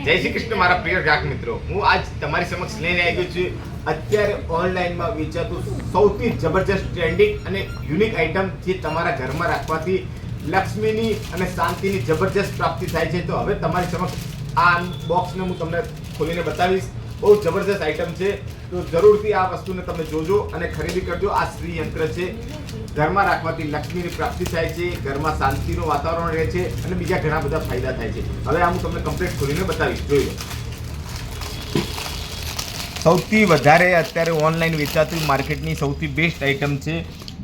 જય શ્રી કૃષ્ણ મારા પ્રિય ગ્રાહક મિત્રો, હું આજ તમારી સમક્ષ લઈને આવી ગયો છું અત્યારે ઓનલાઈનમાં વેચાતું સૌથી જબરજસ્ત ટ્રેન્ડિંગ અને યુનિક આઇટમ જે તમારા ઘરમાં રાખવાથી લક્ષ્મીની અને શાંતિની જબરજસ્ત પ્રાપ્તિ થાય છે. તો હવે તમારી સમક્ષ આ બોક્સને હું તમને ખોલીને બતાવીશ. બહુ જબરજસ્ત આઇટમ છે, તો જરૂરથી આ વસ્તુને તમે જોજો અને ખરીદી કરજો. આ શ્રી યંત્ર છે, ઘરમાં રાખવાથી લક્ષ્મીની પ્રાપ્તિ થાય છે, ઘરમાં શાંતિનું વાતાવરણ રહે છે અને બીજા ઘણા બધા ફાયદા થાય છે. હવે આ હું તમને કમ્પ્લીટ ખોલીને બતાવીશ, જોઈ લો. સૌથી વધારે અત્યારે ઓનલાઈન વેચાતું માર્કેટની સૌથી બેસ્ટ આઇટમ છે,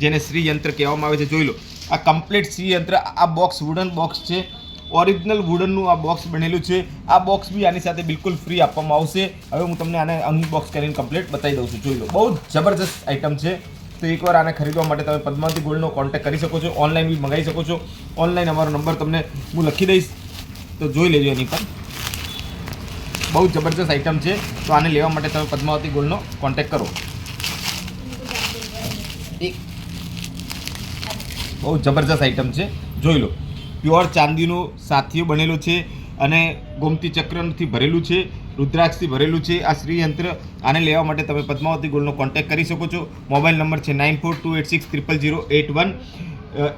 જેને શ્રી યંત્ર કહેવામાં આવે છે. જોઈ લો, આ કમ્પ્લીટ શ્રી યંત્ર. આ બોક્સ વુડન બોક્સ છે, ઓરિજિનલ વુડનનું આ બોક્સ બનેલું છે. આ બોક્સ બી આની સાથે બિલકુલ ફ્રી આપવામાં આવશે. હવે હું તમને આને અનબોક્સ કરીને કમ્પ્લીટ બતાવી દઉં છું. જોઈ લો, બહુ જબરજસ્ત આઇટમ છે. તો એકવાર આને ખરીદવા માટે તમે પદ્માવતી ગોલ્ડનો કોન્ટેક્ટ કરી શકો છો, ઓનલાઈન બી મંગાવી શકો છો. ઓનલાઈન અમારો નંબર તમને હું લખી દઈશ, તો જોઈ લેજો એની પર. બહુ જબરજસ્ત આઇટમ છે, તો આને લેવા માટે તમે પદ્માવતી ગોલ્ડનો કોન્ટેક્ટ કરો. બહુ જબરજસ્ત આઇટમ છે, જોઈ લો. પ્યોર ચાંદીનું સાથીઓ બનેલો છે અને ગોમતી ચક્રથી ભરેલું છે, રુદ્રાક્ષથી ભરેલું છે આ શ્રી યંત્ર. આને લેવા માટે તમે પદ્માવતી ગોલ્ડનો કોન્ટેક્ટ કરી શકો છો. મોબાઈલ નંબર છે 9428600081,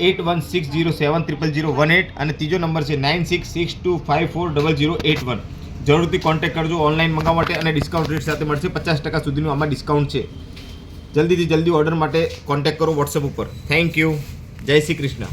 8160700018 અને ત્રીજો નંબર છે 9662540081. જરૂરથી કોન્ટેક્ટ કરજો ઓનલાઈન મંગાવવા માટે અને ડિસ્કાઉન્ટ રેટ સાથે મળશે. 50% સુધીનું આમાં ડિસ્કાઉન્ટ છે. જલ્દીથી જલ્દી ઓર્ડર માટે કોન્ટેક્ટ કરો વોટ્સએપ ઉપર. Thank you. જય શ્રી કૃષ્ણ.